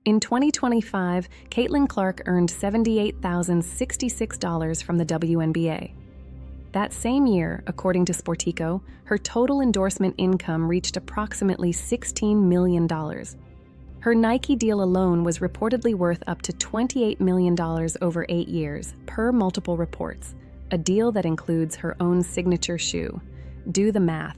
In 2025, Caitlin Clark earned $78,066 from the WNBA. That same year, according to Sportico, her total endorsement income reached approximately $16 million. Her Nike deal alone was reportedly worth up to $28 million over 8 years, per multiple reports, a deal that includes her own signature shoe. Do the math.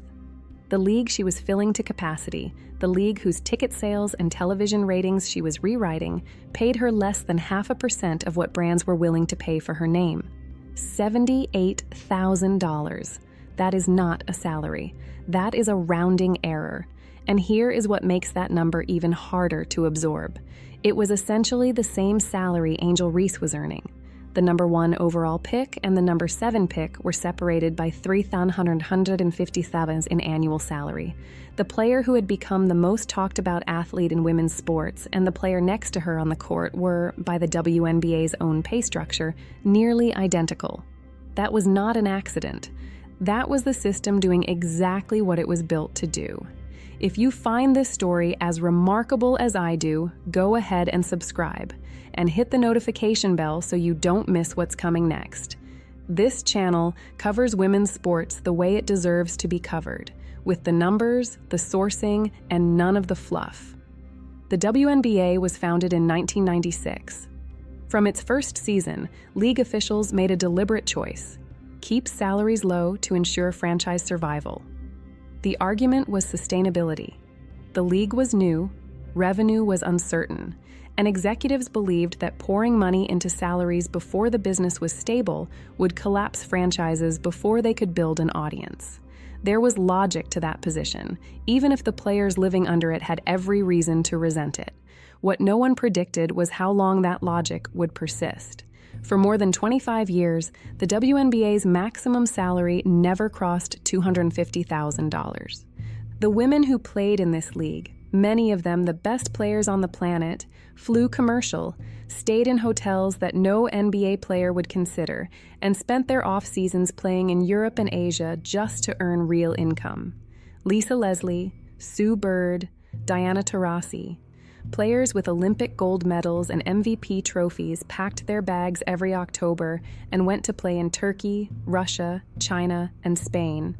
The league she was filling to capacity, the league whose ticket sales and television ratings she was rewriting, paid her less than 0.5% of what brands were willing to pay for her name. $78,000. That is not a salary. That is a rounding error. And here is what makes that number even harder to absorb. It was essentially the same salary Angel Reese was earning. The number 1 overall pick and the number 7 pick were separated by $350,000 in annual salary. The player who had become the most talked about athlete in women's sports and the player next to her on the court were, by the WNBA's own pay structure, nearly identical. That was not an accident. That was the system doing exactly what it was built to do. If you find this story as remarkable as I do, go ahead and subscribe, and hit the notification bell so you don't miss what's coming next. This channel covers women's sports the way it deserves to be covered, with the numbers, the sourcing, and none of the fluff. The WNBA was founded in 1996. From its first season, league officials made a deliberate choice: keep salaries low to ensure franchise survival. The argument was sustainability. The league was new, revenue was uncertain, and executives believed that pouring money into salaries before the business was stable would collapse franchises before they could build an audience. There was logic to that position, even if the players living under it had every reason to resent it. What no one predicted was how long that logic would persist. For more than 25 years, the WNBA's maximum salary never crossed $250,000. The women who played in this league, many of them the best players on the planet, flew commercial, stayed in hotels that no NBA player would consider, and spent their off-seasons playing in Europe and Asia just to earn real income. Lisa Leslie, Sue Bird, Diana Taurasi. Players with Olympic gold medals and MVP trophies packed their bags every October and went to play in Turkey, Russia, China, and Spain.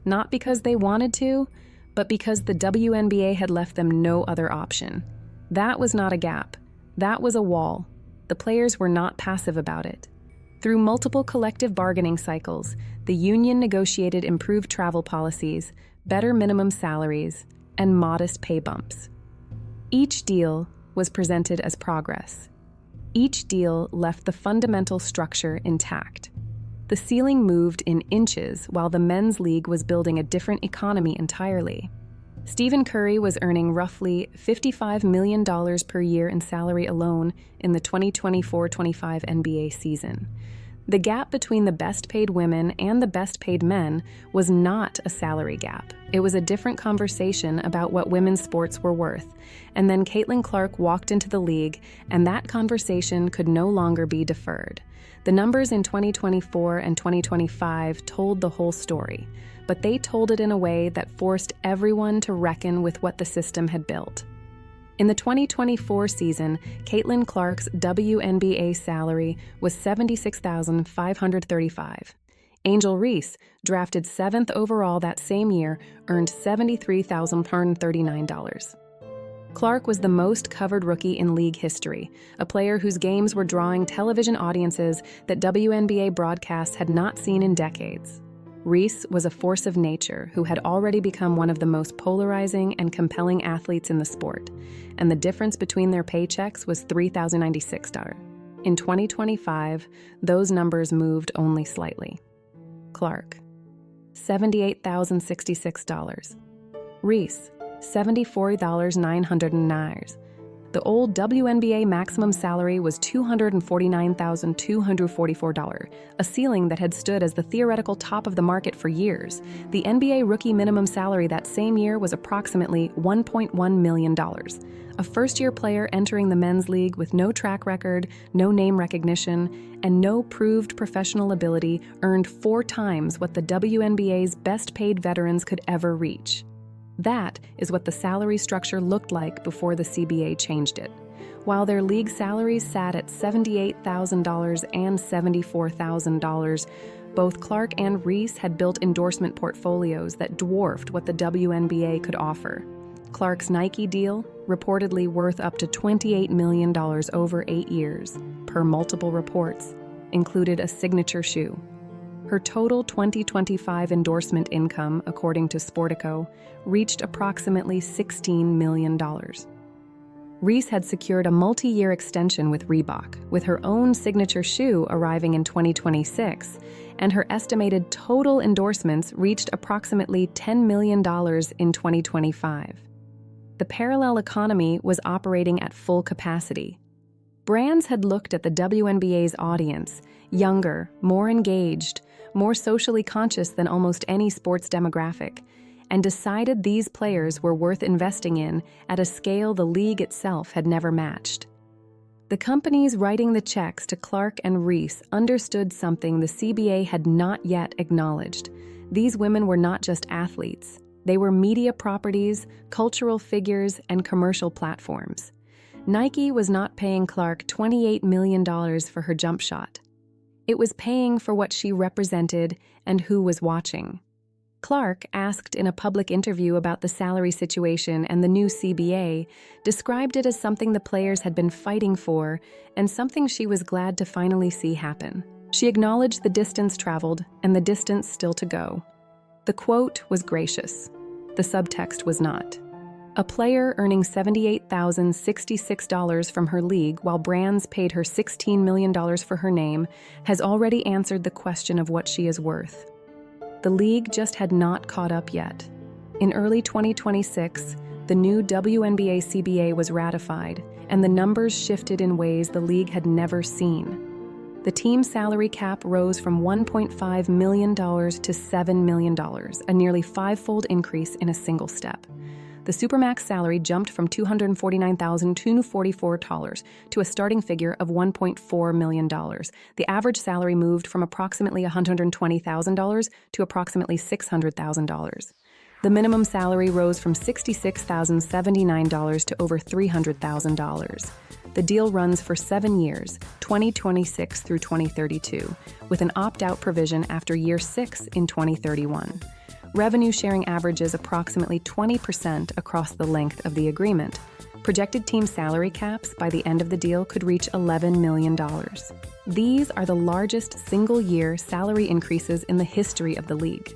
Not because they wanted to, but because the WNBA had left them no other option. That was not a gap. That was a wall. The players were not passive about it. Through multiple collective bargaining cycles, the union negotiated improved travel policies, better minimum salaries, and modest pay bumps. Each deal was presented as progress. Each deal left the fundamental structure intact. The ceiling moved in inches while the men's league was building a different economy entirely. Stephen Curry was earning roughly $55 million per year in salary alone in the 2024-25 NBA season. The gap between the best-paid women and the best-paid men was not a salary gap. It was a different conversation about what women's sports were worth. And then Caitlin Clark walked into the league, and that conversation could no longer be deferred. The numbers in 2024 and 2025 told the whole story, but they told it in a way that forced everyone to reckon with what the system had built. In the 2024 season, Caitlin Clark's WNBA salary was $76,535. Angel Reese, drafted 7th overall that same year, earned $73,139. Clark was the most covered rookie in league history, a player whose games were drawing television audiences that WNBA broadcasts had not seen in decades. Reese was a force of nature who had already become one of the most polarizing and compelling athletes in the sport, and the difference between their paychecks was $3,096. In 2025, those numbers moved only slightly. Clark, $78,066. Reese, $74,909. The old WNBA maximum salary was $249,244, a ceiling that had stood as the theoretical top of the market for years. The NBA rookie minimum salary that same year was approximately $1.1 million. A first-year player entering the men's league with no track record, no name recognition, and no proved professional ability earned 4 times what the WNBA's best-paid veterans could ever reach. That is what the salary structure looked like before the CBA changed it. while their league salaries sat at $78,000 and $74,000. Both Clark and Reese had built endorsement portfolios that dwarfed what the WNBA could offer. Clark's Nike deal, reportedly worth up to $28 million over 8 years, per multiple reports, included a signature shoe. Her total 2025 endorsement income, according to Sportico, reached approximately $16 million. Reese had secured a multi-year extension with Reebok, with her own signature shoe arriving in 2026, and her estimated total endorsements reached approximately $10 million in 2025. The parallel economy was operating at full capacity. Brands had looked at the WNBA's audience, younger, more engaged, more socially conscious than almost any sports demographic, and decided these players were worth investing in at a scale the league itself had never matched. The companies writing the checks to Clark and Reese understood something the CBA had not yet acknowledged. These women were not just athletes. They were media properties, cultural figures, and commercial platforms. Nike was not paying Clark $28 million for her jump shot. It was paying for what she represented and who was watching. Clark, asked in a public interview about the salary situation and the new CBA, described it as something the players had been fighting for and something she was glad to finally see happen. She acknowledged the distance traveled and the distance still to go. The quote was gracious. The subtext was not. A player earning $78,066 from her league while brands paid her $16 million for her name has already answered the question of what she is worth. The league just had not caught up yet. In early 2026, the new WNBA CBA was ratified, and the numbers shifted in ways the league had never seen. The team salary cap rose from $1.5 million to $7 million, a nearly five-fold increase in a single step. The Supermax salary jumped from $249,244 to a starting figure of $1.4 million. The average salary moved from approximately $120,000 to approximately $600,000. The minimum salary rose from $66,079 to over $300,000. The deal runs for 7 years, 2026 through 2032, with an opt-out provision after year 6 in 2031. Revenue sharing averages approximately 20% across the length of the agreement. Projected team salary caps by the end of the deal could reach $11 million. These are the largest single-year salary increases in the history of the league.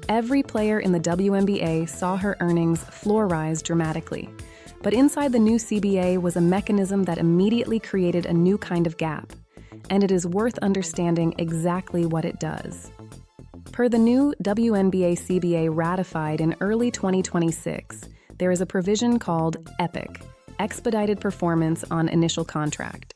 Every player in the WNBA saw her earnings floor rise dramatically. But inside the new CBA was a mechanism that immediately created a new kind of gap. And it is worth understanding exactly what it does. Per the new WNBA CBA ratified in early 2026, there is a provision called EPIC, Expedited Performance on Initial Contract.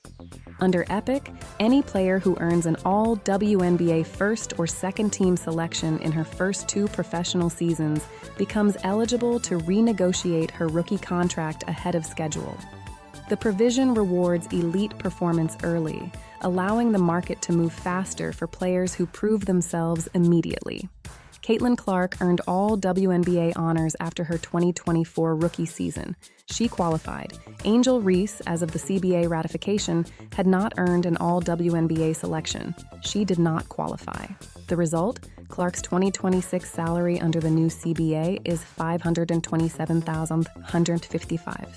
Under EPIC, any player who earns an all-WNBA first or second team selection in her first 2 professional seasons becomes eligible to renegotiate her rookie contract ahead of schedule. The provision rewards elite performance early, allowing the market to move faster for players who prove themselves immediately. Caitlin Clark earned all WNBA honors after her 2024 rookie season. She qualified. Angel Reese, as of the CBA ratification, had not earned an all-WNBA selection. She did not qualify. The result? Clark's 2026 salary under the new CBA is $527,155.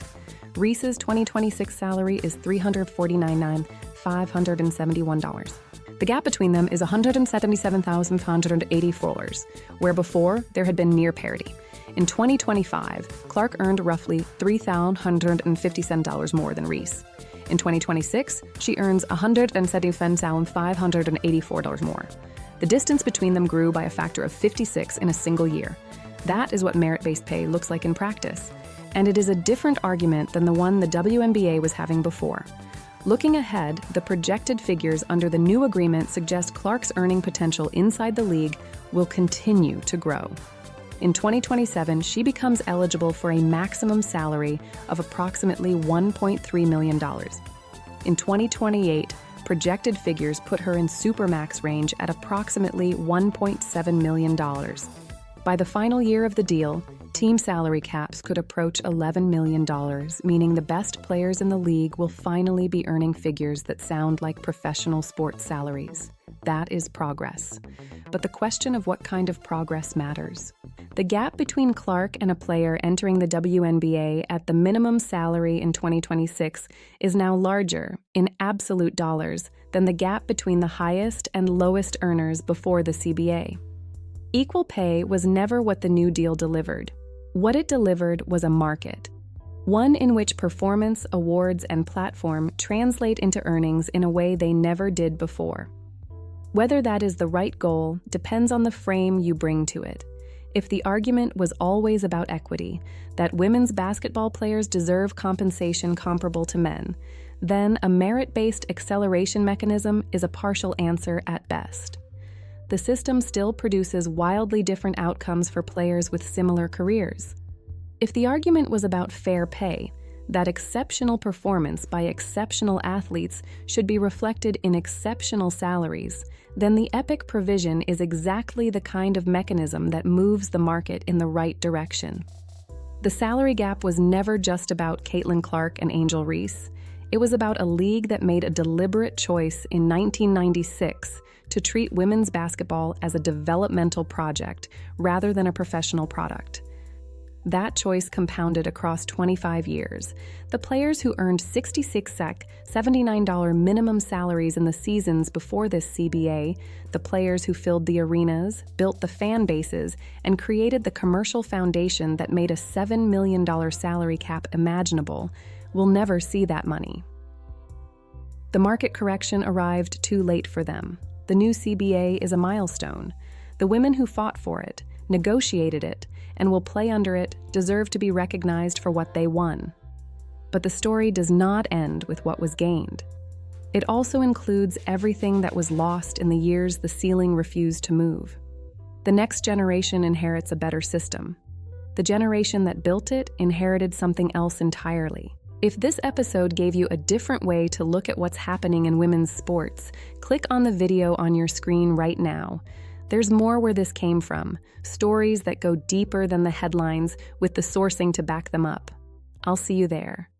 Reese's 2026 salary is $349,571. The gap between them is $177,584, where before there had been near parity. In 2025, Clark earned roughly $357 more than Reese. In 2026, she earns $177,584 more. The distance between them grew by a factor of 56 in a single year. That is what merit-based pay looks like in practice. And it is a different argument than the one the WNBA was having before. Looking ahead, the projected figures under the new agreement suggest Clark's earning potential inside the league will continue to grow. In 2027, she becomes eligible for a maximum salary of approximately $1.3 million. In 2028, projected figures put her in Supermax range at approximately $1.7 million. By the final year of the deal, team salary caps could approach $11 million, meaning the best players in the league will finally be earning figures that sound like professional sports salaries. That is progress. But the question of what kind of progress matters. The gap between Clark and a player entering the WNBA at the minimum salary in 2026 is now larger, in absolute dollars, than the gap between the highest and lowest earners before the CBA. Equal pay was never what the New Deal delivered. What it delivered was a market, one in which performance, awards, and platform translate into earnings in a way they never did before. Whether that is the right goal depends on the frame you bring to it. If the argument was always about equity, that women's basketball players deserve compensation comparable to men, then a merit-based acceleration mechanism is a partial answer at best. The system still produces wildly different outcomes for players with similar careers. If the argument was about fair pay, that exceptional performance by exceptional athletes should be reflected in exceptional salaries, then the EPIC provision is exactly the kind of mechanism that moves the market in the right direction. The salary gap was never just about Caitlin Clark and Angel Reese. It was about a league that made a deliberate choice in 1996 to treat women's basketball as a developmental project rather than a professional product. That choice compounded across 25 years. The players who earned 66 SEK, $79 minimum salaries in the seasons before this CBA, the players who filled the arenas, built the fan bases, and created the commercial foundation that made a $7 million salary cap imaginable, will never see that money. The market correction arrived too late for them. The new CBA is a milestone. The women who fought for it, negotiated it, and will play under it deserve to be recognized for what they won. But the story does not end with what was gained. It also includes everything that was lost in the years the ceiling refused to move. The next generation inherits a better system. The generation that built it inherited something else entirely. If this episode gave you a different way to look at what's happening in women's sports, click on the video on your screen right now. There's more where this came from, stories that go deeper than the headlines with the sourcing to back them up. I'll see you there.